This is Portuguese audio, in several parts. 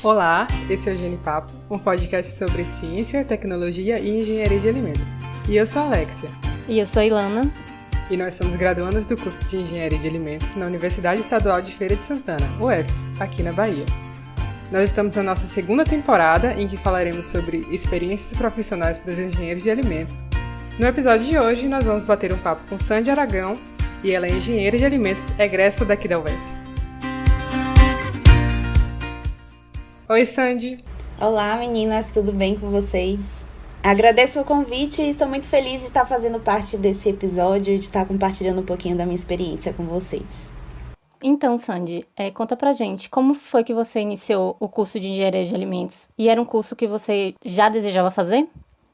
Olá, esse é o Genipapo, um podcast sobre ciência, tecnologia e engenharia de alimentos. E eu sou a Alexia. E eu sou a Ilana. E nós somos graduandas do curso de Engenharia de Alimentos na Universidade Estadual de Feira de Santana, UFES, aqui na Bahia. Nós estamos na nossa segunda temporada, em que falaremos sobre experiências profissionais para os engenheiros de alimentos. No episódio de hoje, nós vamos bater um papo com Sandy Aragão, e ela é engenheira de alimentos egressa daqui da UFES. Oi, Sandy. Olá, meninas, tudo bem com vocês? Agradeço o convite e estou muito feliz de estar fazendo parte desse episódio, de estar compartilhando um pouquinho da minha experiência com vocês. Então, Sandy, conta pra gente, como foi que você iniciou o curso de Engenharia de Alimentos? E era um curso que você já desejava fazer?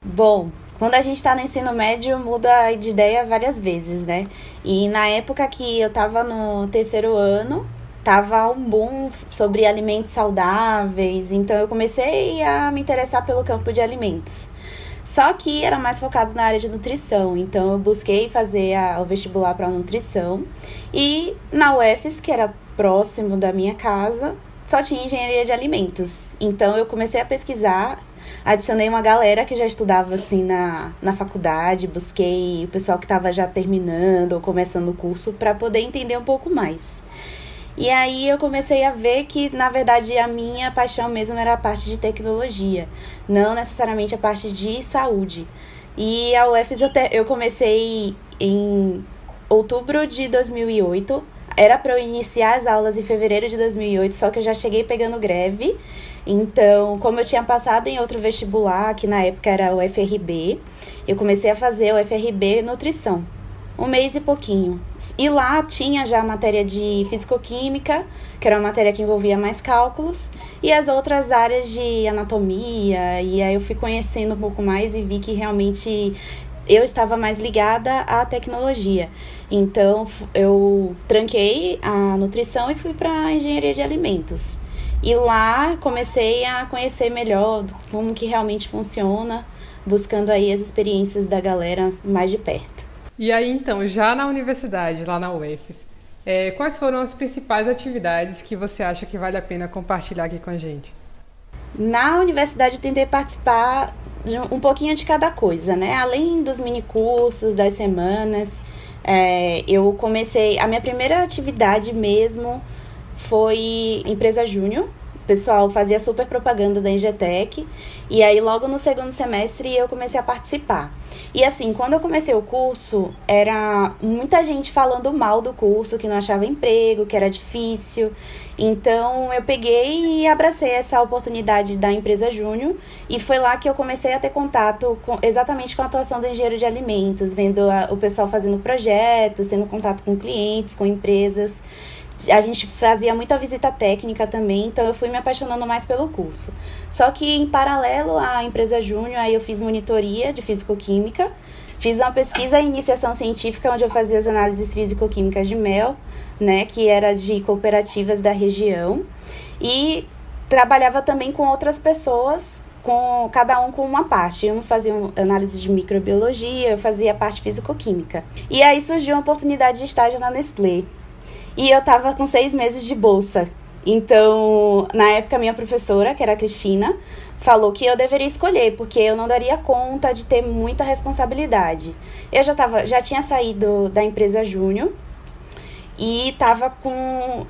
Bom, quando a gente está no ensino médio, muda de ideia várias vezes, né? E na época que eu estava no terceiro ano, tava um boom sobre alimentos saudáveis, então eu comecei a me interessar pelo campo de alimentos. Só que era mais focado na área de nutrição, então eu busquei fazer o vestibular para nutrição e na UFES, que era próximo da minha casa, só tinha engenharia de alimentos. Então eu comecei a pesquisar, adicionei uma galera que já estudava assim na faculdade, busquei o pessoal que estava já terminando ou começando o curso para poder entender um pouco mais. E aí eu comecei a ver que, na verdade, a minha paixão mesmo era a parte de tecnologia, não necessariamente a parte de saúde. E a UFES eu comecei em outubro de 2008, era para eu iniciar as aulas em fevereiro de 2008, só que eu já cheguei pegando greve. Então, como eu tinha passado em outro vestibular, que na época era o UFRB, eu comecei a fazer o UFRB Nutrição. Um mês e pouquinho. E lá tinha já a matéria de fisicoquímica, que era uma matéria que envolvia mais cálculos, e as outras áreas de anatomia, e aí eu fui conhecendo um pouco mais e vi que realmente eu estava mais ligada à tecnologia. Então eu tranquei a nutrição e fui para a engenharia de alimentos. E lá comecei a conhecer melhor como que realmente funciona, buscando aí as experiências da galera mais de perto. E aí, então, já na universidade, lá na UFES, quais foram as principais atividades que você acha que vale a pena compartilhar aqui com a gente? Na universidade, eu tentei participar de um pouquinho de cada coisa, né? Além dos minicursos, das semanas, eu comecei... A minha primeira atividade mesmo foi empresa júnior. O pessoal fazia super propaganda da Engetec. E aí, logo no segundo semestre, eu comecei a participar. E assim, quando eu comecei o curso, era muita gente falando mal do curso, que não achava emprego, que era difícil. Então, eu peguei e abracei essa oportunidade da empresa júnior. E foi lá que eu comecei a ter contato exatamente com a atuação do engenheiro de alimentos, vendo o pessoal fazendo projetos, tendo contato com clientes, com empresas. A gente fazia muita visita técnica também, então eu fui me apaixonando mais pelo curso. Só que em paralelo à empresa júnior, aí eu fiz monitoria de fisicoquímica, fiz uma pesquisa em iniciação científica, onde eu fazia as análises físico-químicas de mel, né, que era de cooperativas da região, e trabalhava também com outras pessoas, com cada um com uma parte. Uns faziam análise de microbiologia, eu fazia a parte físico-química. E aí surgiu uma oportunidade de estágio na Nestlé. E eu tava com 6 meses de bolsa. Então, na época, minha professora, que era a Cristina, falou que eu deveria escolher, porque eu não daria conta de ter muita responsabilidade. Eu já tinha saído da empresa júnior e estava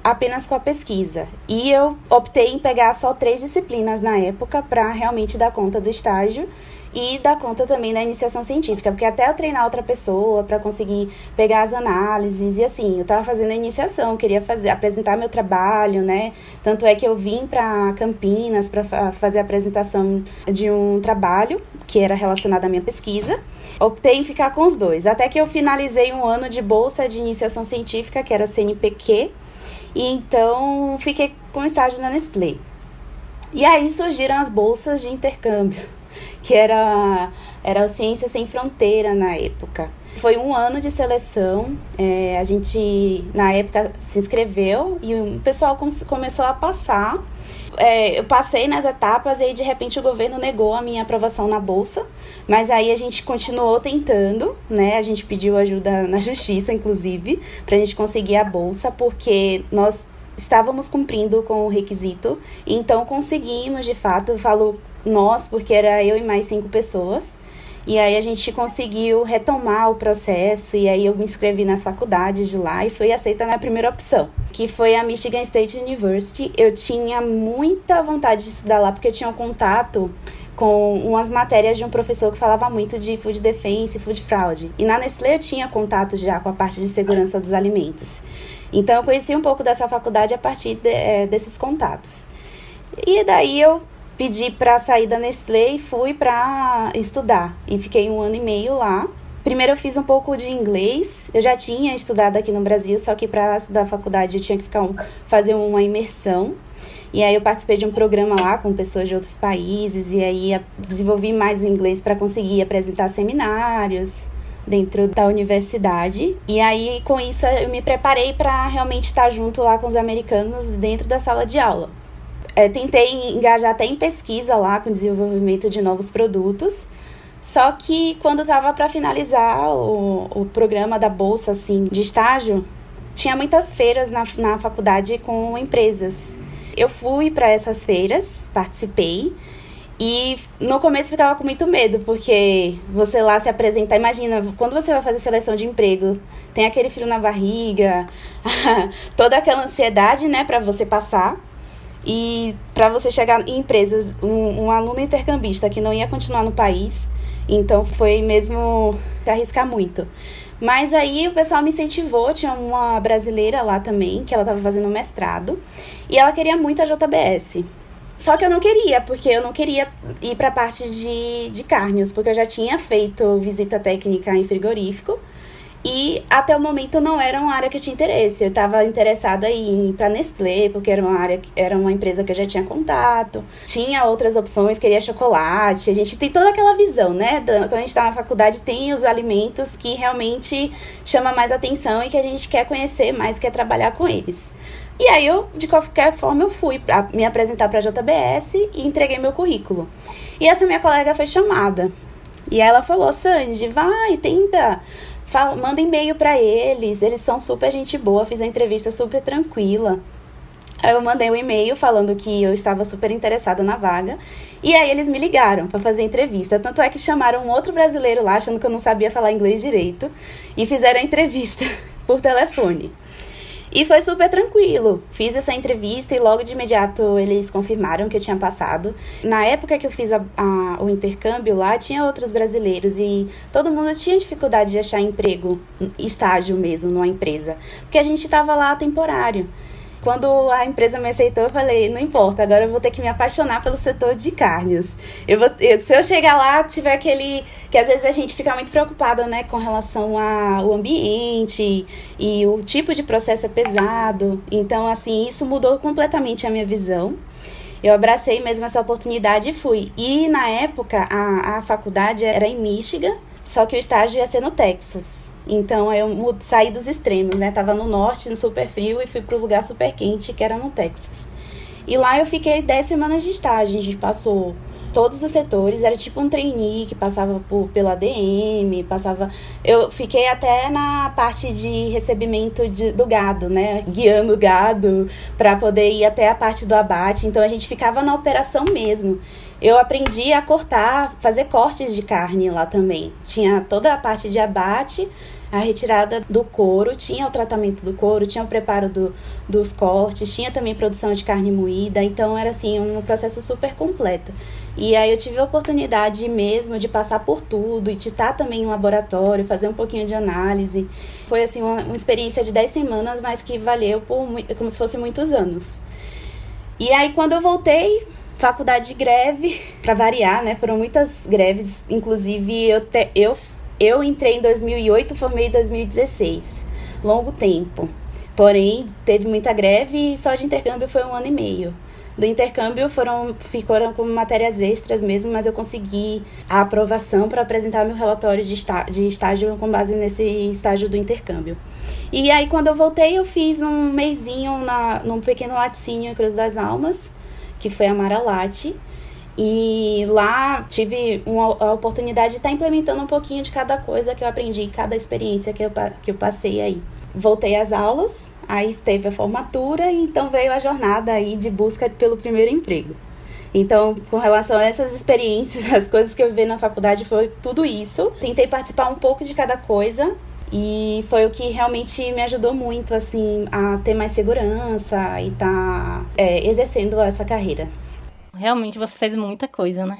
apenas com a pesquisa. E eu optei em pegar só 3 disciplinas na época para realmente dar conta do estágio e dar conta também da iniciação científica, porque até eu treinar outra pessoa para conseguir pegar as análises, e assim, eu estava fazendo a iniciação, queria apresentar meu trabalho, né? Tanto é que eu vim para Campinas para fazer a apresentação de um trabalho que era relacionado à minha pesquisa. Optei em ficar com os 2, até que eu finalizei um ano de bolsa de iniciação científica, que era CNPq, e então fiquei com estágio na Nestlé. E aí surgiram as bolsas de intercâmbio, que era o Ciência Sem Fronteira na época. Foi um ano de seleção, a gente na época se inscreveu e o pessoal começou a passar. Eu passei nas etapas e aí de repente o governo negou a minha aprovação na bolsa, mas aí a gente continuou tentando, né? A gente pediu ajuda na justiça, inclusive, pra gente conseguir a bolsa, porque nós estávamos cumprindo com o requisito, então conseguimos, de fato, eu falo nós, porque era eu e mais 5 pessoas, e aí a gente conseguiu retomar o processo, e aí eu me inscrevi nas faculdades de lá e fui aceita na primeira opção, que foi a Michigan State University. Eu tinha muita vontade de estudar lá, porque eu tinha um contato com umas matérias de um professor que falava muito de food defense e food fraud. E na Nestlé eu tinha contato já com a parte de segurança dos alimentos. Então eu conheci um pouco dessa faculdade a partir desses contatos. E daí eu pedi para sair da Nestlé e fui para estudar. E fiquei 1 ano e meio lá. Primeiro eu fiz um pouco de inglês. Eu já tinha estudado aqui no Brasil, só que para estudar a faculdade eu tinha que fazer uma imersão. E aí eu participei de um programa lá com pessoas de outros países. E aí desenvolvi mais o inglês para conseguir apresentar seminários dentro da universidade. E aí com isso eu me preparei para realmente estar junto lá com os americanos dentro da sala de aula. Tentei engajar até em pesquisa lá, com desenvolvimento de novos produtos. Só que quando estava para finalizar o programa da bolsa assim, de estágio, tinha muitas feiras na faculdade com empresas. Eu fui para essas feiras, participei. E no começo ficava com muito medo, porque você lá se apresentar, imagina, quando você vai fazer seleção de emprego, tem aquele frio na barriga, toda aquela ansiedade, né, para você passar. E para você chegar em empresas, um aluno intercambista que não ia continuar no país, então foi mesmo se arriscar muito. Mas aí o pessoal me incentivou, tinha uma brasileira lá também, que ela estava fazendo mestrado, e ela queria muito a JBS. Só que eu não queria, porque eu não queria ir para a parte de carnes, porque eu já tinha feito visita técnica em frigorífico, e até o momento não era uma área que eu tinha interesse. Eu estava interessada em ir para a Nestlé, porque era uma empresa que eu já tinha contato. Tinha outras opções, queria chocolate. A gente tem toda aquela visão, né? Quando a gente está na faculdade, tem os alimentos que realmente chamam mais atenção e que a gente quer conhecer mais, quer trabalhar com eles. E aí eu, de qualquer forma, eu fui me apresentar para a JBS e entreguei meu currículo. E essa minha colega foi chamada. E ela falou: Sandy, vai, tenta... manda e-mail pra eles são super gente boa, fiz a entrevista super tranquila. Aí eu mandei um e-mail falando que eu estava super interessada na vaga, e aí eles me ligaram pra fazer a entrevista. Tanto é que chamaram um outro brasileiro lá, achando que eu não sabia falar inglês direito, e fizeram a entrevista por telefone. E foi super tranquilo. Fiz essa entrevista e logo de imediato eles confirmaram que eu tinha passado. Na época que eu fiz o intercâmbio lá, tinha outros brasileiros e todo mundo tinha dificuldade de achar emprego, estágio mesmo, numa empresa. Porque a gente estava lá temporário. Quando a empresa me aceitou, eu falei, não importa, agora eu vou ter que me apaixonar pelo setor de carnes. Se eu chegar lá, tiver aquele... Que às vezes a gente fica muito preocupada, né, com relação ao ambiente e o tipo de processo é pesado. Então, assim, isso mudou completamente a minha visão. Eu abracei mesmo essa oportunidade e fui. E, na época, a faculdade era em Michigan, só que o estágio ia ser no Texas. Então, eu saí dos extremos, né? Tava no norte, no super frio, e fui pro lugar super quente, que era no Texas. E lá eu fiquei 10 semanas de estágio. A gente passou todos os setores, era tipo um trainee que passava pela ADM, eu fiquei até na parte de recebimento do gado, né? Guiando o gado para poder ir até a parte do abate. Então, a gente ficava na operação mesmo. Eu aprendi a cortar, fazer cortes de carne lá também. Tinha toda a parte de abate, a retirada do couro, tinha o tratamento do couro, tinha o preparo dos cortes, tinha também produção de carne moída. Então, era assim, um processo super completo. E aí eu tive a oportunidade mesmo de passar por tudo e de estar também em laboratório, fazer um pouquinho de análise. Foi assim uma experiência de 10 semanas, mas que valeu como se fosse muitos anos. E aí quando eu voltei... Faculdade de greve, para variar, né? Foram muitas greves, inclusive eu entrei em 2008, formei em 2016, longo tempo. Porém, teve muita greve e só de intercâmbio foi 1 ano e meio. Do intercâmbio ficaram como matérias extras mesmo, mas eu consegui a aprovação para apresentar meu relatório de estágio com base nesse estágio do intercâmbio. E aí, quando eu voltei, eu fiz um mesinho num pequeno laticínio em Cruz das Almas, que foi a Maralate, e lá tive a oportunidade de estar implementando um pouquinho de cada coisa que eu aprendi, cada experiência que eu passei aí. voltei às aulas, aí teve a formatura e então veio a jornada aí de busca pelo primeiro emprego. Então, com relação a essas experiências, as coisas que eu vivi na faculdade foi tudo isso. Tentei participar um pouco de cada coisa e foi o que realmente me ajudou muito, assim, a ter mais segurança e estar exercendo essa carreira. Realmente você fez muita coisa, né?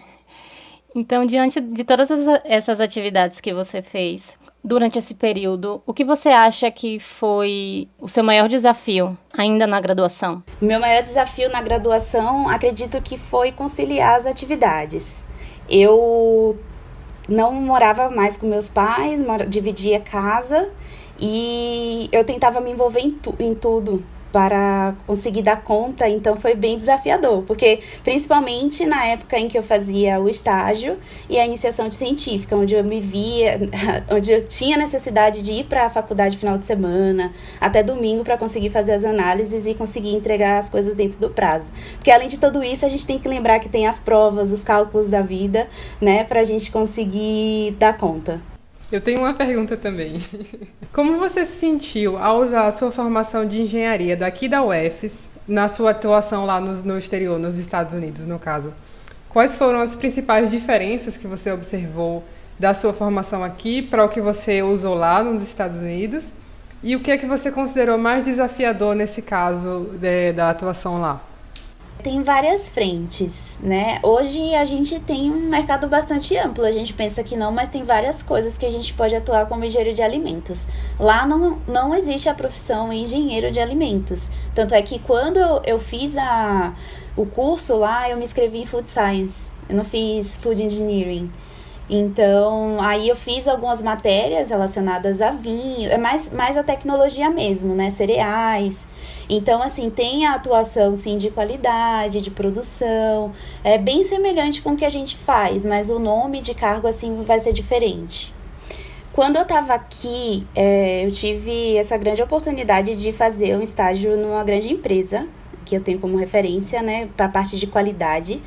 Então, diante de todas essas atividades que você fez durante esse período, o que você acha que foi o seu maior desafio ainda na graduação? O meu maior desafio na graduação, acredito que foi conciliar as atividades. Eu não morava mais com meus pais, dividia casa e eu tentava me envolver em tudo para conseguir dar conta, então foi bem desafiador, porque principalmente na época em que eu fazia o estágio e a iniciação científica, onde eu me via, onde eu tinha necessidade de ir para a faculdade final de semana, até domingo, para conseguir fazer as análises e conseguir entregar as coisas dentro do prazo. Porque além de tudo isso, a gente tem que lembrar que tem as provas, os cálculos da vida, né, para a gente conseguir dar conta. Eu tenho uma pergunta também. Como você se sentiu ao usar a sua formação de engenharia daqui da UFES na sua atuação lá no exterior, nos Estados Unidos, no caso? Quais foram as principais diferenças que você observou da sua formação aqui para o que você usou lá nos Estados Unidos? E o que é que você considerou mais desafiador nesse caso da atuação lá? Tem várias frentes, né? Hoje a gente tem um mercado bastante amplo, a gente pensa que não, mas tem várias coisas que a gente pode atuar como engenheiro de alimentos. Lá não existe a profissão engenheiro de alimentos. Tanto é que quando eu fiz o curso lá, eu me inscrevi em Food Science, eu não fiz Food Engineering. Então, aí eu fiz algumas matérias relacionadas a vinho, é mais a tecnologia mesmo, né? Cereais. Então, assim, tem a atuação, sim, de qualidade, de produção. É bem semelhante com o que a gente faz, mas o nome de cargo, assim, vai ser diferente. Quando eu estava aqui, eu tive essa grande oportunidade de fazer um estágio numa grande empresa, que eu tenho como referência, né, para a parte de qualidade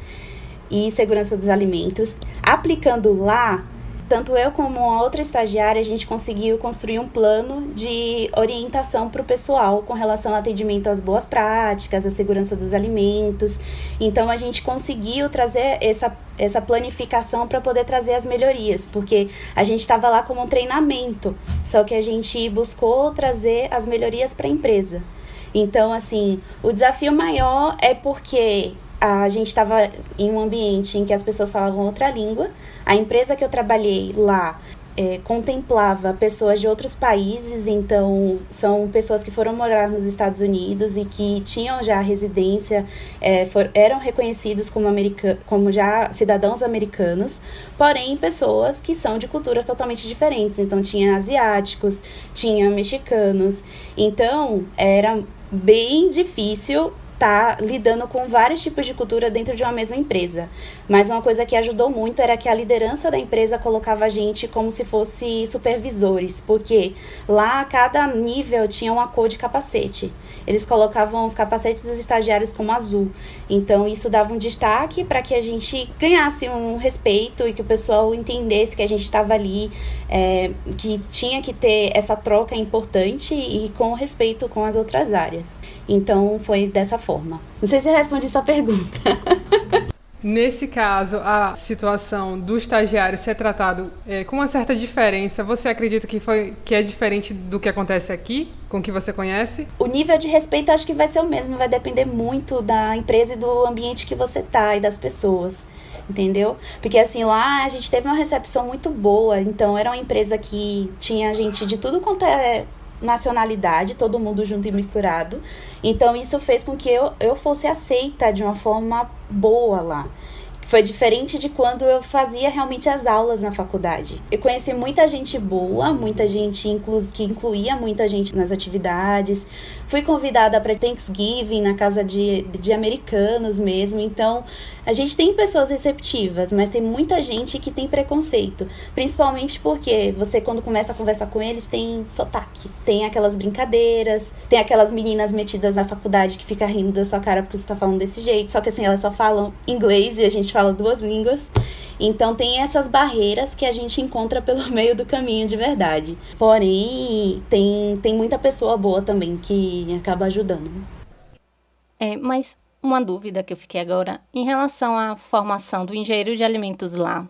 e segurança dos alimentos. Aplicando lá, tanto eu como a outra estagiária, a gente conseguiu construir um plano de orientação para o pessoal com relação ao atendimento às boas práticas, à segurança dos alimentos. Então, a gente conseguiu trazer essa planificação para poder trazer as melhorias, porque a gente estava lá como um treinamento, só que a gente buscou trazer as melhorias para a empresa. Então, assim, o desafio maior é porque a gente estava em um ambiente em que as pessoas falavam outra língua. A empresa que eu trabalhei lá contemplava pessoas de outros países, então são pessoas que foram morar nos Estados Unidos e que tinham já residência, eram reconhecidos como já cidadãos americanos, porém pessoas que são de culturas totalmente diferentes. Então tinha asiáticos, tinha mexicanos, então era bem difícil tá lidando com vários tipos de cultura dentro de uma mesma empresa. Mas uma coisa que ajudou muito era que a liderança da empresa colocava a gente como se fosse supervisores, porque lá cada nível tinha uma cor de capacete. Eles colocavam os capacetes dos estagiários como azul. Então isso dava um destaque para que a gente ganhasse um respeito e que o pessoal entendesse que a gente estava ali, que tinha que ter essa troca importante e com respeito com as outras áreas. Então foi dessa forma. Não sei se eu respondi sua pergunta. Nesse caso, a situação do estagiário ser tratado com uma certa diferença, você acredita que é diferente do que acontece aqui, com o que você conhece? O nível de respeito acho que vai ser o mesmo, vai depender muito da empresa e do ambiente que você tá e das pessoas, entendeu? Porque assim, lá a gente teve uma recepção muito boa, então era uma empresa que tinha gente de tudo quanto é nacionalidade, todo mundo junto e misturado. Então isso fez com que eu fosse aceita de uma forma boa lá. Foi diferente de quando eu fazia realmente as aulas na faculdade. Eu conheci muita gente boa, muita gente que incluía muita gente nas atividades. Fui convidada para Thanksgiving na casa de americanos mesmo. Então, a gente tem pessoas receptivas, mas tem muita gente que tem preconceito. Principalmente porque você, quando começa a conversar com eles, tem sotaque. Tem aquelas brincadeiras, tem aquelas meninas metidas na faculdade que ficam rindo da sua cara porque você tá falando desse jeito. Só que assim, elas só falam inglês e a gente fala duas línguas. Então tem essas barreiras que a gente encontra pelo meio do caminho de verdade. Porém, tem muita pessoa boa também que acaba ajudando. Mas uma dúvida que eu fiquei agora, em relação à formação do engenheiro de alimentos lá,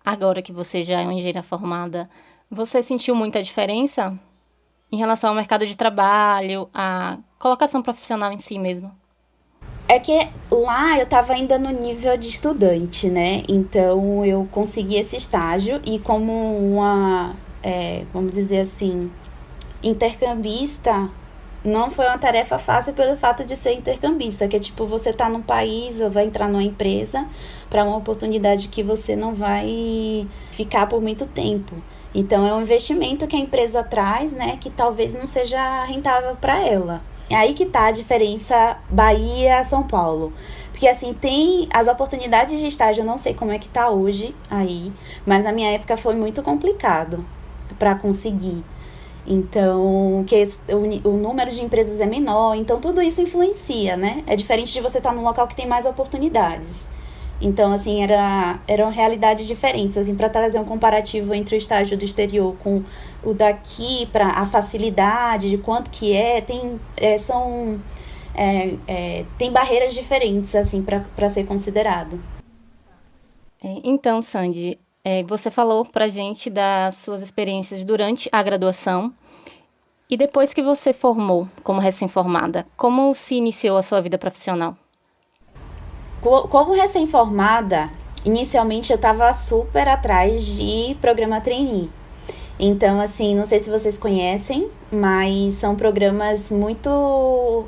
agora que você já é uma engenheira formada, você sentiu muita diferença em relação ao mercado de trabalho, à colocação profissional em si mesmo? É que lá eu tava ainda no nível de estudante, né? Então eu consegui esse estágio e como uma, vamos dizer assim, intercambista, não foi uma tarefa fácil pelo fato de ser intercambista, que é tipo, você tá num país ou vai entrar numa empresa para uma oportunidade que você não vai ficar por muito tempo. Então é um investimento que a empresa traz, né, que talvez não seja rentável para ela. É aí que tá a diferença Bahia-São Paulo. Porque assim, tem as oportunidades de estágio, eu não sei como é que tá hoje aí, mas na minha época foi muito complicado para conseguir. Então, o número de empresas é menor, então tudo isso influencia, né? É diferente de você estar num local que tem mais oportunidades. Então, assim, eram realidades diferentes. Assim, para trazer um comparativo entre o estágio do exterior com o daqui, para a facilidade de quanto que tem barreiras diferentes, assim, para ser considerado. Então, Sandy, você falou pra gente das suas experiências durante a graduação e depois que você formou como recém-formada, como se iniciou a sua vida profissional? Como recém-formada, inicialmente eu estava super atrás de programa trainee. Então, assim, não sei se vocês conhecem, mas são programas muito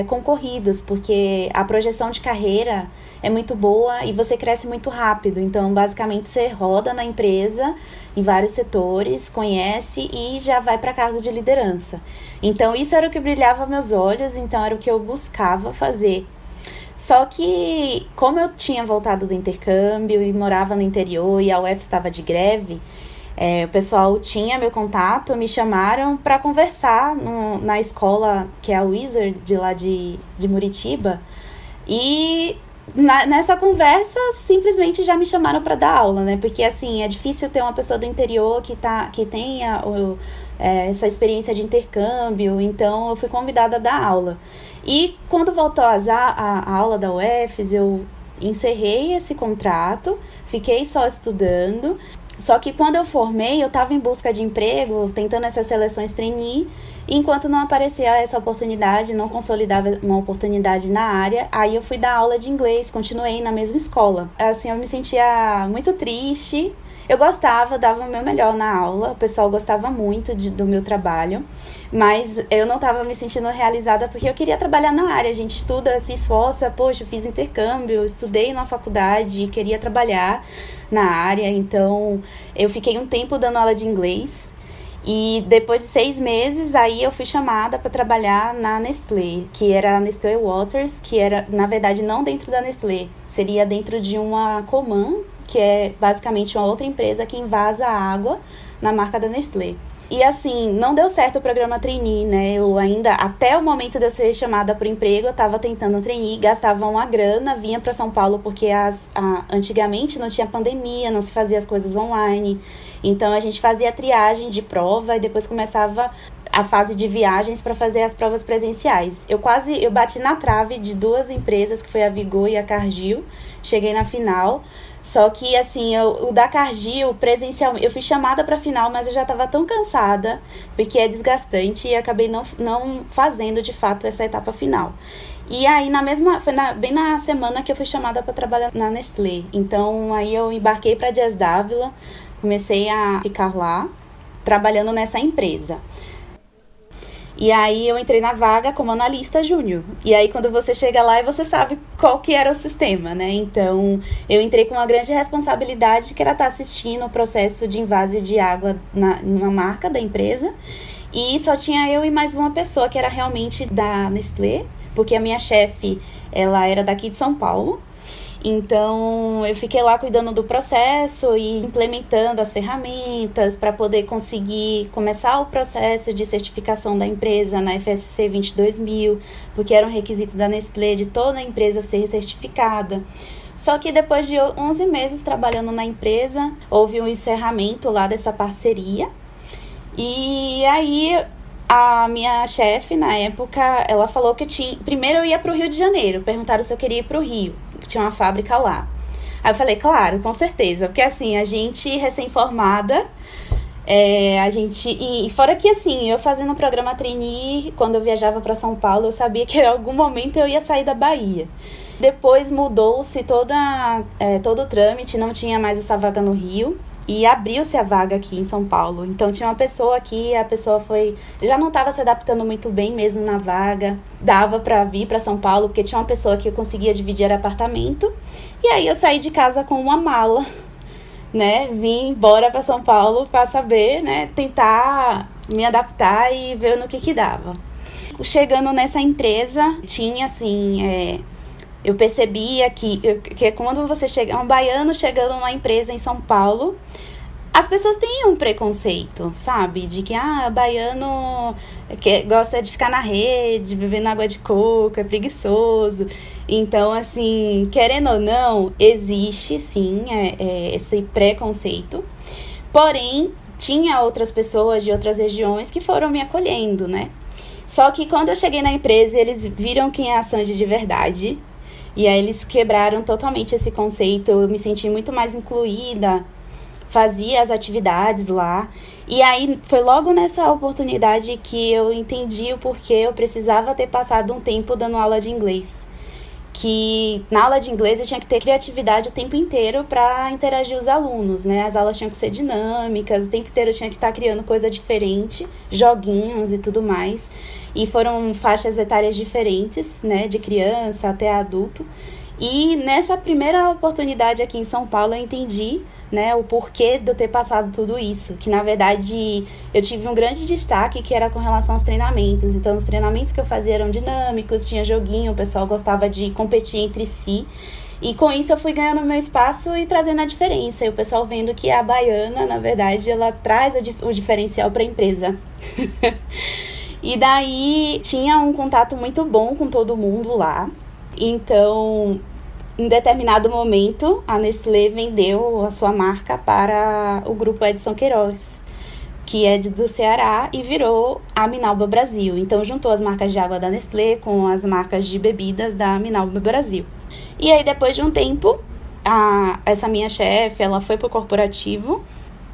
concorridos, porque a projeção de carreira é muito boa e você cresce muito rápido. Então, basicamente, você roda na empresa, em vários setores, conhece e já vai para cargo de liderança. Então, isso era o que brilhava meus olhos, então era o que eu buscava fazer. Só que, como eu tinha voltado do intercâmbio e morava no interior e a UF estava de greve, o pessoal tinha meu contato, me chamaram para conversar na escola, que é a Wizard, de lá de Muritiba. E nessa conversa, simplesmente já me chamaram para dar aula, né? Porque, assim, é difícil ter uma pessoa do interior que tenha essa experiência de intercâmbio. Então, eu fui convidada a dar aula. E quando voltou a aula da UFES, eu encerrei esse contrato, fiquei só estudando. Só que quando eu formei, eu estava em busca de emprego, tentando essas seleções trainee, e enquanto não aparecia essa oportunidade, não consolidava uma oportunidade na área, aí eu fui dar aula de inglês, continuei na mesma escola. Assim, eu me sentia muito triste. Eu gostava, dava o meu melhor na aula, o pessoal gostava muito do meu trabalho, mas eu não estava me sentindo realizada porque eu queria trabalhar na área. A gente estuda, se esforça, poxa, eu fiz intercâmbio, estudei na faculdade, queria trabalhar na área, então eu fiquei um tempo dando aula de inglês e depois de 6 meses, aí eu fui chamada para trabalhar na Nestlé, que era a Nestlé Waters, que era, na verdade, não dentro da Nestlé, seria dentro de uma Coman, que é basicamente uma outra empresa que invasa água na marca da Nestlé. E assim, não deu certo o programa trainee, né? Eu ainda, até o momento de eu ser chamada para o emprego, eu estava tentando trainee, gastava uma grana, vinha para São Paulo porque antigamente não tinha pandemia, não se fazia as coisas online. Então a gente fazia a triagem de prova e depois começava a fase de viagens para fazer as provas presenciais. Eu bati na trave de 2 empresas, que foi a Vigor e a Cargill. Cheguei na final. Só que, assim, o da Cargill, presencialmente, eu fui chamada pra final, mas eu já tava tão cansada, porque é desgastante, e acabei não fazendo, de fato, essa etapa final. E aí, bem na semana que eu fui chamada para trabalhar na Nestlé. Então, aí eu embarquei para Dias Dávila, comecei a ficar lá, trabalhando nessa empresa. E aí eu entrei na vaga como analista júnior. E aí quando você chega lá, você sabe qual que era o sistema, né? Então eu entrei com uma grande responsabilidade, que era estar assistindo o processo de invase de água numa marca da empresa. E só tinha eu e mais uma pessoa que era realmente da Nestlé, porque a minha chefe, ela era daqui de São Paulo. Então, eu fiquei lá cuidando do processo e implementando as ferramentas para poder conseguir começar o processo de certificação da empresa na FSC 22000, porque era um requisito da Nestlé de toda a empresa ser certificada. Só que depois de 11 meses trabalhando na empresa, houve um encerramento lá dessa parceria. E aí a minha chefe, na época, ela falou que primeiro eu ia para o Rio de Janeiro. Perguntaram se eu queria ir para o Rio, que tinha uma fábrica lá. Aí eu falei, claro, com certeza. Porque assim, a gente recém-formada, e fora que assim, eu fazendo o programa trainee, quando eu viajava para São Paulo, eu sabia que em algum momento eu ia sair da Bahia. Depois mudou-se todo o trâmite, não tinha mais essa vaga no Rio. E abriu-se a vaga aqui em São Paulo. Então tinha uma pessoa aqui, a pessoa já não estava se adaptando muito bem mesmo na vaga. Dava para vir para São Paulo, porque tinha uma pessoa que eu conseguia dividir apartamento. E aí eu saí de casa com uma mala, né? Vim embora para São Paulo para saber, né? Tentar me adaptar e ver no que dava. Chegando nessa empresa, tinha assim... Eu percebia que quando você chega, um baiano chegando numa empresa em São Paulo, as pessoas têm um preconceito, sabe? De que, baiano gosta de ficar na rede, bebendo água de coco, é preguiçoso. Então, assim, querendo ou não, existe sim esse preconceito. Porém, tinha outras pessoas de outras regiões que foram me acolhendo, né? Só que quando eu cheguei na empresa, eles viram quem é a Sandy de verdade. E aí eles quebraram totalmente esse conceito, eu me senti muito mais incluída, fazia as atividades lá. E aí foi logo nessa oportunidade que eu entendi o porquê eu precisava ter passado um tempo dando aula de inglês. Que na aula de inglês eu tinha que ter criatividade o tempo inteiro para interagir os alunos, né? As aulas tinham que ser dinâmicas, o tempo inteiro eu tinha que estar criando coisa diferente, joguinhos e tudo mais. E foram faixas etárias diferentes, né? De criança até adulto. E nessa primeira oportunidade aqui em São Paulo eu entendi, né, o porquê de eu ter passado tudo isso. Que na verdade eu tive um grande destaque que era com relação aos treinamentos. Então os treinamentos que eu fazia eram dinâmicos, tinha joguinho, o pessoal gostava de competir entre si. E com isso eu fui ganhando meu espaço e trazendo a diferença. E o pessoal vendo que a baiana, na verdade, ela traz o diferencial para a empresa. E daí tinha um contato muito bom com todo mundo lá. Então, em determinado momento, a Nestlé vendeu a sua marca para o grupo Edson Queiroz, que é do Ceará, e virou a Minalba Brasil. Então, juntou as marcas de água da Nestlé com as marcas de bebidas da Minalba Brasil. E aí, depois de um tempo, essa minha chefe, ela foi pro corporativo.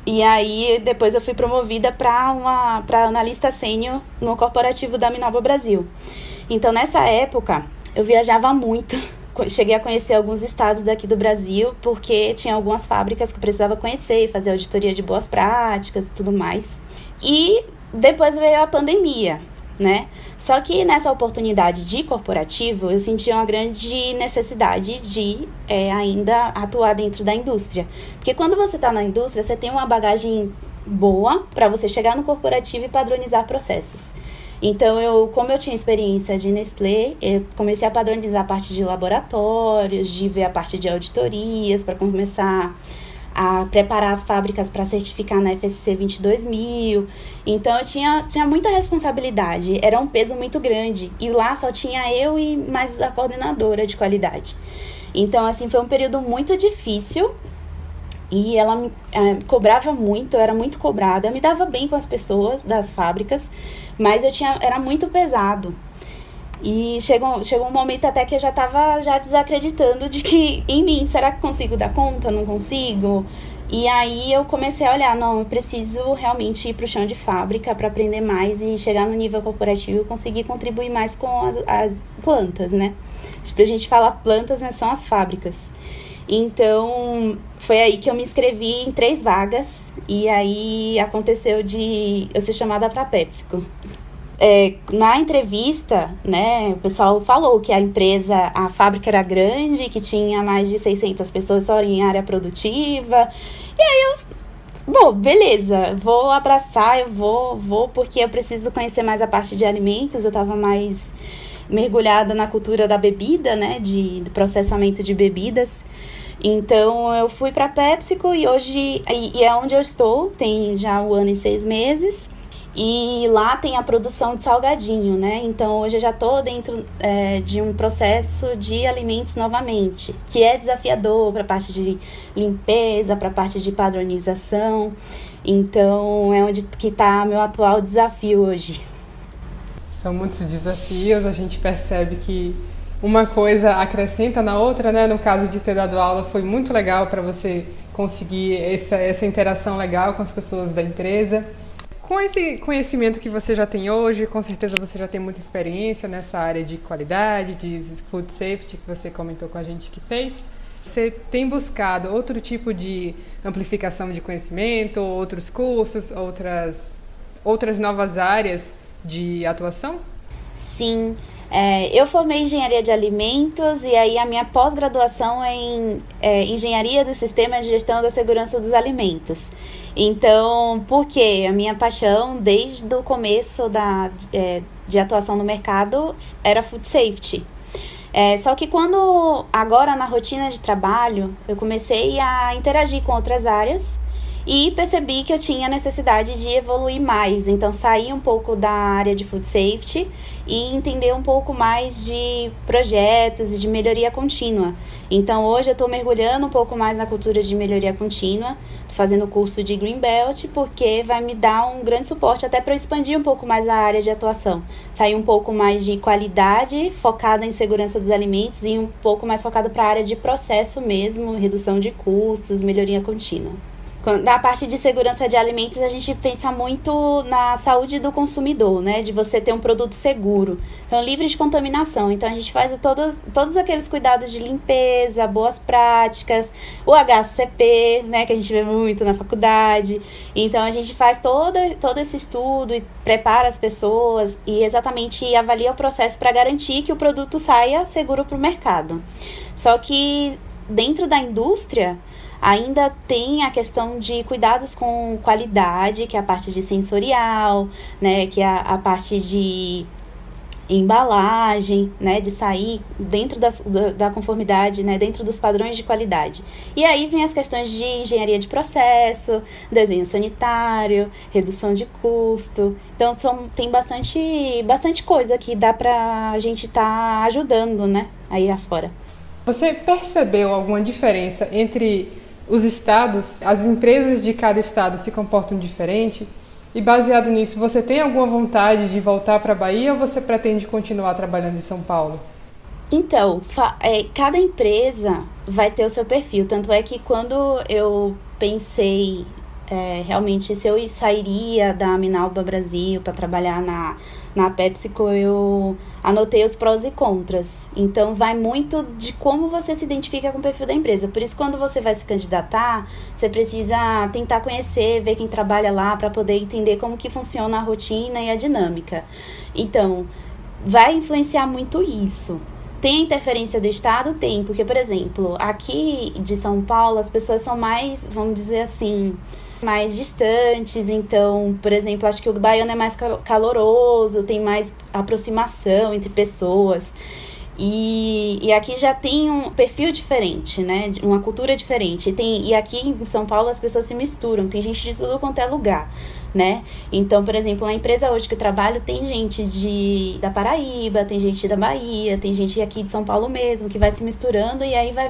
E aí, depois eu fui promovida para analista sênior no corporativo da Minalba Brasil. Então, nessa época, eu viajava muito. Cheguei a conhecer alguns estados daqui do Brasil, porque tinha algumas fábricas que eu precisava conhecer, fazer auditoria de boas práticas e tudo mais. E depois veio a pandemia, né? Só que nessa oportunidade de corporativo, eu sentia uma grande necessidade de ainda atuar dentro da indústria. Porque quando você está na indústria, você tem uma bagagem boa para você chegar no corporativo e padronizar processos. Então, como eu tinha experiência de Nestlé, eu comecei a padronizar a parte de laboratórios, de ver a parte de auditorias, para começar a preparar as fábricas para certificar na FSC 22000. Então, eu tinha muita responsabilidade, era um peso muito grande. E lá só tinha eu e mais a coordenadora de qualidade. Então, assim, foi um período muito difícil. E ela me cobrava muito, eu era muito cobrada. Eu me dava bem com as pessoas das fábricas, mas era muito pesado. E chegou um momento até que eu já estava desacreditando de que em mim, será que consigo dar conta? Não consigo? E aí eu comecei a olhar, não, eu preciso realmente ir para o chão de fábrica para aprender mais e chegar no nível corporativo e conseguir contribuir mais com as plantas, né? Tipo, a gente fala plantas, mas são as fábricas. Então, foi aí que eu me inscrevi em 3 vagas e aí aconteceu de eu ser chamada para a PepsiCo. Na entrevista, né, o pessoal falou que a fábrica era grande, que tinha mais de 600 pessoas só em área produtiva. E aí bom, beleza, vou abraçar, eu vou porque eu preciso conhecer mais a parte de alimentos, eu estava mais mergulhada na cultura da bebida, né, do processamento de bebidas. Então, eu fui para a PepsiCo e hoje é onde eu estou, tem já 1 ano e 6 meses. E lá tem a produção de salgadinho, né? Então hoje eu já estou dentro de um processo de alimentos novamente, que é desafiador para a parte de limpeza, para a parte de padronização. Então é onde que está meu atual desafio hoje. São muitos desafios, a gente percebe que uma coisa acrescenta na outra, né? No caso de ter dado aula, foi muito legal para você conseguir essa interação legal com as pessoas da empresa. Com esse conhecimento que você já tem hoje, com certeza você já tem muita experiência nessa área de qualidade, de food safety, que você comentou com a gente que fez. Você tem buscado outro tipo de amplificação de conhecimento, outros cursos, outras novas áreas de atuação? Sim, eu formei em engenharia de alimentos e aí a minha pós-graduação é em engenharia do sistema de gestão da segurança dos alimentos. Então, porque a minha paixão desde o começo de atuação no mercado era food safety. Só que agora na rotina de trabalho, eu comecei a interagir com outras áreas e percebi que eu tinha necessidade de evoluir mais. Então, saí um pouco da área de food safety e entender um pouco mais de projetos e de melhoria contínua. Então, hoje eu estou mergulhando um pouco mais na cultura de melhoria contínua, fazendo o curso de Green Belt, porque vai me dar um grande suporte até para expandir um pouco mais a área de atuação. Sair um pouco mais de qualidade, focada em segurança dos alimentos e um pouco mais focada para a área de processo mesmo, redução de custos, melhoria contínua. Na parte de segurança de alimentos, a gente pensa muito na saúde do consumidor, né? De você ter um produto seguro, então livre de contaminação. Então, a gente faz todos aqueles cuidados de limpeza, boas práticas, o HACCP, né? Que a gente vê muito na faculdade. Então, a gente faz todo esse estudo e prepara as pessoas e exatamente avalia o processo para garantir que o produto saia seguro para o mercado. Só que dentro da indústria, ainda tem a questão de cuidados com qualidade, que é a parte de sensorial, né, que é a parte de embalagem, né, de sair dentro da conformidade, né, dentro dos padrões de qualidade. E aí vem as questões de engenharia de processo, desenho sanitário, redução de custo. Então tem bastante coisa que dá pra gente estar ajudando, né, aí afora. Você percebeu alguma diferença entre os estados, as empresas de cada estado se comportam diferente? E baseado nisso, você tem alguma vontade de voltar para a Bahia ou você pretende continuar trabalhando em São Paulo? Então, cada empresa vai ter o seu perfil. Tanto é que quando eu pensei realmente se eu sairia da Minalba Brasil para trabalhar na PepsiCo, eu anotei os prós e contras. Então, vai muito de como você se identifica com o perfil da empresa. Por isso, quando você vai se candidatar, você precisa tentar conhecer, ver quem trabalha lá para poder entender como que funciona a rotina e a dinâmica. Então, vai influenciar muito isso. Tem a interferência do Estado? Tem, porque, por exemplo, aqui de São Paulo, as pessoas são mais, vamos dizer assim, mais distantes. Então, por exemplo, acho que o baiano é mais caloroso, tem mais aproximação entre pessoas. E aqui já tem um perfil diferente, né? Uma cultura diferente. E aqui em São Paulo as pessoas se misturam, tem gente de tudo quanto é lugar, né? Então, por exemplo, na empresa hoje que eu trabalho, tem gente da Paraíba, tem gente da Bahia, tem gente aqui de São Paulo mesmo, que vai se misturando e aí vai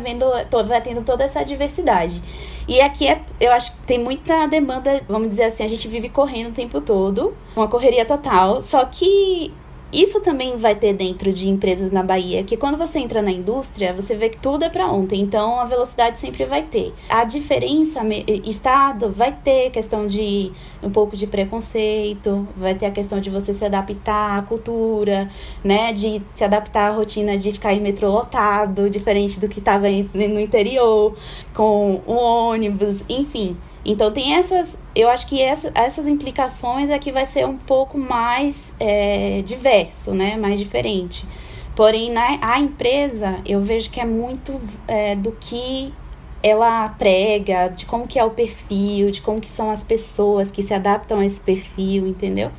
tendo toda essa diversidade. E aqui eu acho que tem muita demanda, vamos dizer assim, a gente vive correndo o tempo todo, uma correria total, só que isso também vai ter dentro de empresas na Bahia, que quando você entra na indústria, você vê que tudo é para ontem, então a velocidade sempre vai ter. A diferença, Estado, vai ter questão de um pouco de preconceito, vai ter a questão de você se adaptar à cultura, né, de se adaptar à rotina de ficar em metrô lotado, diferente do que estava no interior, com o ônibus, enfim. Então tem eu acho que essas implicações é que vai ser um pouco mais diverso, né? Mais diferente. Porém, a empresa, eu vejo que é muito do que ela prega, de como que é o perfil, de como que são as pessoas que se adaptam a esse perfil, entendeu?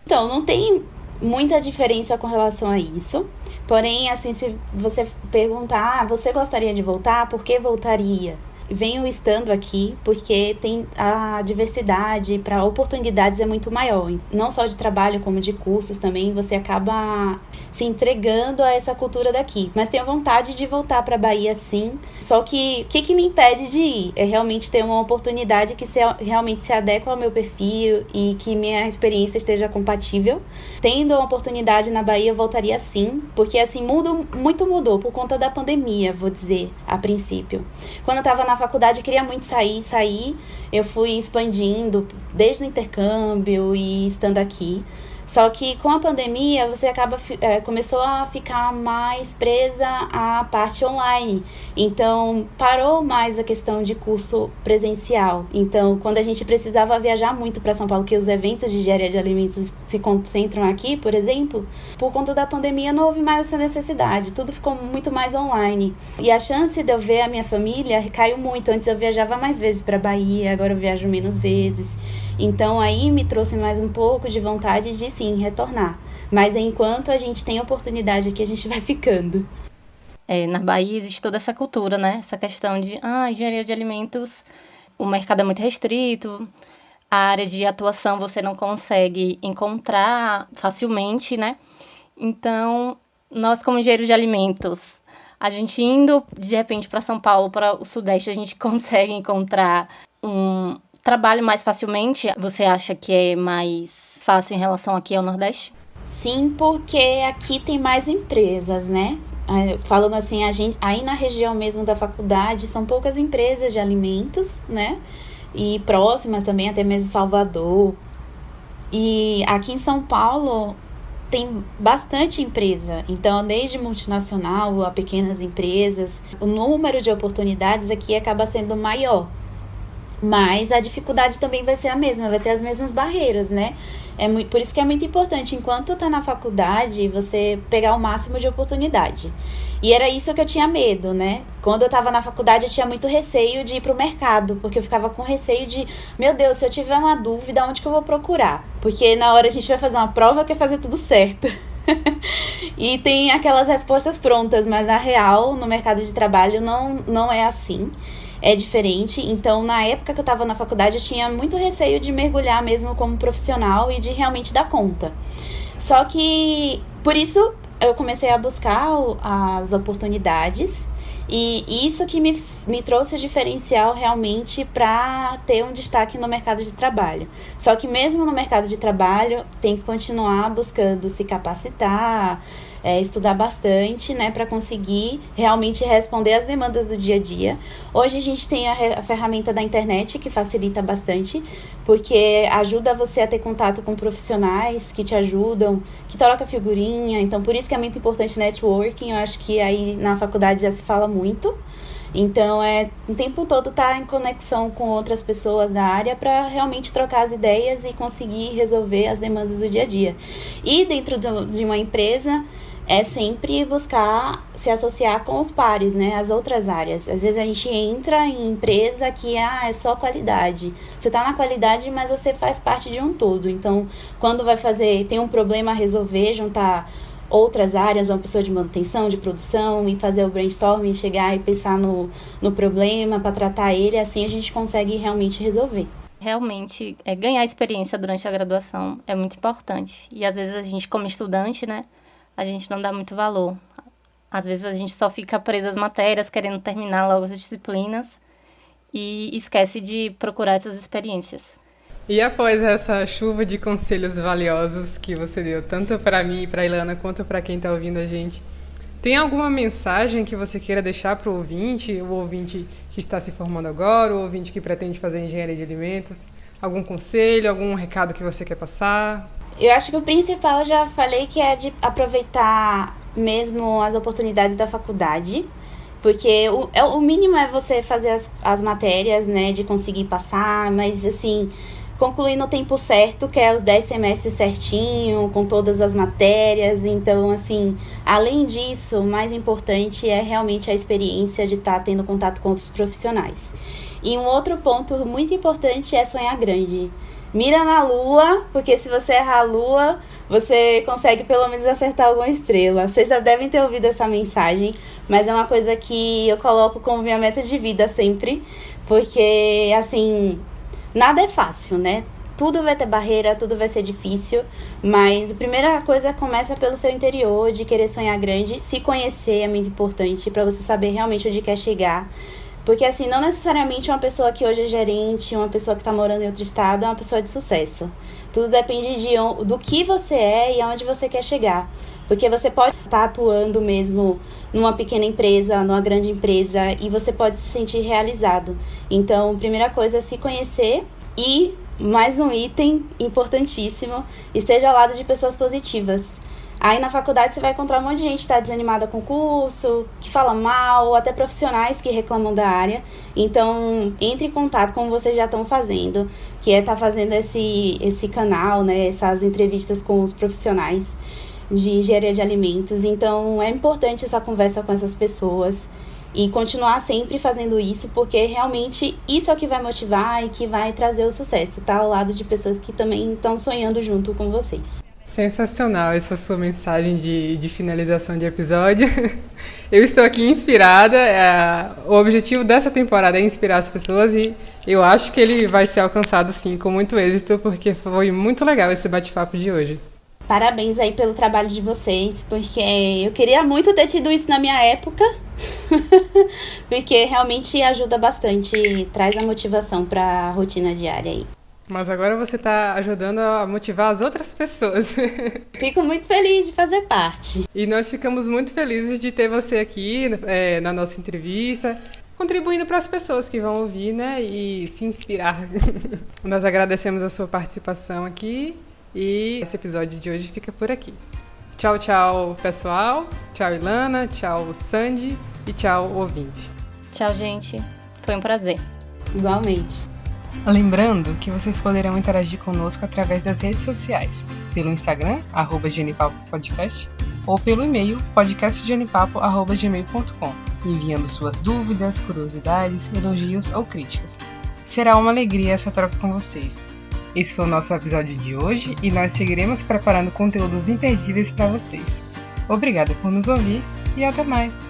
Então, não tem muita diferença com relação a isso. Porém, assim, se você perguntar, você gostaria de voltar? Por que voltaria? venho estando aqui porque tem a diversidade para oportunidades é muito maior. Não só de trabalho, como de cursos também, você acaba se entregando a essa cultura daqui. Mas tenho vontade de voltar para a Bahia, sim. Só que o que me impede de ir? É realmente ter uma oportunidade que realmente se adequa ao meu perfil e que minha experiência esteja compatível. Tendo uma oportunidade na Bahia, eu voltaria sim, porque assim, muito mudou por conta da pandemia, vou dizer, a princípio. Quando eu estava na faculdade, eu queria muito sair, eu fui expandindo desde o intercâmbio e estando aqui. Só que com a pandemia, você começou a ficar mais presa à parte online. Então, parou mais a questão de curso presencial. Então, quando a gente precisava viajar muito para São Paulo, que os eventos de engenharia de alimentos se concentram aqui, por exemplo, por conta da pandemia não houve mais essa necessidade. Tudo ficou muito mais online. E a chance de eu ver a minha família caiu muito. Antes eu viajava mais vezes para Bahia, agora eu viajo menos vezes. Então, aí me trouxe mais um pouco de vontade de, sim, retornar. Mas, enquanto a gente tem oportunidade aqui, a gente vai ficando. Na Bahia existe toda essa cultura, né? Essa questão de, engenharia de alimentos, o mercado é muito restrito, a área de atuação você não consegue encontrar facilmente, né? Então, nós como engenheiros de alimentos, a gente indo, de repente, para São Paulo, para o Sudeste, a gente consegue encontrar um trabalho mais facilmente? Você acha que é mais fácil em relação aqui ao Nordeste? Sim, porque aqui tem mais empresas, né? Falando assim, aí na região mesmo da faculdade, são poucas empresas de alimentos, né? E próximas também, até mesmo Salvador. E aqui em São Paulo tem bastante empresa. Então, desde multinacional a pequenas empresas, o número de oportunidades aqui acaba sendo maior. Mas a dificuldade também vai ser a mesma, vai ter as mesmas barreiras, né? Por isso que é muito importante, enquanto tá na faculdade, você pegar o máximo de oportunidade. E era isso que eu tinha medo, né? Quando eu tava na faculdade, eu tinha muito receio de ir pro mercado, porque eu ficava com receio de, meu Deus, se eu tiver uma dúvida, onde que eu vou procurar? Porque na hora a gente vai fazer uma prova, quer fazer tudo certo. E tem aquelas respostas prontas, mas na real, no mercado de trabalho, não é assim. É diferente. Então, na época que eu estava na faculdade, eu tinha muito receio de mergulhar mesmo como profissional e de realmente dar conta. Só que, por isso, eu comecei a buscar as oportunidades. E isso que me trouxe o diferencial realmente para ter um destaque no mercado de trabalho. Só que mesmo no mercado de trabalho, tem que continuar buscando se capacitar, estudar bastante, né, para conseguir realmente responder às demandas do dia a dia. Hoje a gente tem a ferramenta da internet que facilita bastante, porque ajuda você a ter contato com profissionais que te ajudam, que troca figurinha. Então, por isso que é muito importante networking. Eu acho que aí na faculdade já se fala muito. Então, o tempo todo tá em conexão com outras pessoas da área para realmente trocar as ideias e conseguir resolver as demandas do dia a dia. E dentro de uma empresa, é sempre buscar se associar com os pares, né? As outras áreas. Às vezes a gente entra em empresa que é só qualidade. Você tá na qualidade, mas você faz parte de um todo. Então, quando tem um problema a resolver, juntar outras áreas, uma pessoa de manutenção, de produção, e fazer o brainstorming, chegar e pensar no problema para tratar ele, assim a gente consegue realmente resolver. Realmente, ganhar experiência durante a graduação é muito importante. E às vezes a gente, como estudante, né, a gente não dá muito valor. Às vezes a gente só fica preso às matérias, querendo terminar logo as disciplinas e esquece de procurar essas experiências. E após essa chuva de conselhos valiosos que você deu, tanto para mim e para a Ilana, quanto para quem está ouvindo a gente, tem alguma mensagem que você queira deixar para o ouvinte que está se formando agora, o ouvinte que pretende fazer engenharia de alimentos? Algum conselho, algum recado que você quer passar? Eu acho que o principal, já falei, que é de aproveitar mesmo as oportunidades da faculdade, porque o mínimo é você fazer as matérias, né, de conseguir passar, mas assim, concluir no tempo certo, que é os 10 semestres certinho, com todas as matérias. Então, assim, além disso, o mais importante é realmente a experiência de estar tendo contato com outros profissionais. E um outro ponto muito importante é sonhar grande. mira na lua, porque se você errar a lua, você consegue pelo menos acertar alguma estrela. Vocês já devem ter ouvido essa mensagem, mas é uma coisa que eu coloco como minha meta de vida sempre, porque, assim, nada é fácil, né? Tudo vai ter barreira, tudo vai ser difícil, mas a primeira coisa começa pelo seu interior, de querer sonhar grande. Se conhecer é muito importante para você saber realmente onde quer chegar. Porque, assim, não necessariamente uma pessoa que hoje é gerente, uma pessoa que está morando em outro estado, é uma pessoa de sucesso. Tudo depende do que você é e aonde você quer chegar. Porque você pode estar atuando mesmo numa pequena empresa, numa grande empresa, e você pode se sentir realizado. Então, a primeira coisa é se conhecer e, mais um item importantíssimo, esteja ao lado de pessoas positivas. Aí na faculdade você vai encontrar um monte de gente que está desanimada com o curso, que fala mal, ou até profissionais que reclamam da área. Então, entre em contato como vocês já estão fazendo, que é estar fazendo esse canal, né, essas entrevistas com os profissionais de engenharia de alimentos. Então, é importante essa conversa com essas pessoas e continuar sempre fazendo isso, porque realmente isso é o que vai motivar e que vai trazer o sucesso, tá? Ao lado de pessoas que também estão sonhando junto com vocês. Sensacional essa sua mensagem de finalização de episódio. Eu estou aqui inspirada. O objetivo dessa temporada é inspirar as pessoas e eu acho que ele vai ser alcançado, sim, com muito êxito, porque foi muito legal esse bate-papo de hoje. Parabéns aí pelo trabalho de vocês, porque eu queria muito ter tido isso na minha época, porque realmente ajuda bastante e traz a motivação para a rotina diária aí. Mas agora você está ajudando a motivar as outras pessoas. Fico muito feliz de fazer parte. E nós ficamos muito felizes de ter você aqui na nossa entrevista, contribuindo para as pessoas que vão ouvir, né, e se inspirar. Nós agradecemos a sua participação aqui e esse episódio de hoje fica por aqui. Tchau, tchau, pessoal. Tchau, Ilana. Tchau, Sandy. E tchau, ouvinte. Tchau, gente. Foi um prazer. Igualmente. Lembrando que vocês poderão interagir conosco através das redes sociais, pelo Instagram, @genipapopodcast, ou pelo e-mail, podcastgenipapo@gmail.com, enviando suas dúvidas, curiosidades, elogios ou críticas. Será uma alegria essa troca com vocês. Esse foi o nosso episódio de hoje e nós seguiremos preparando conteúdos imperdíveis para vocês. Obrigada por nos ouvir e até mais!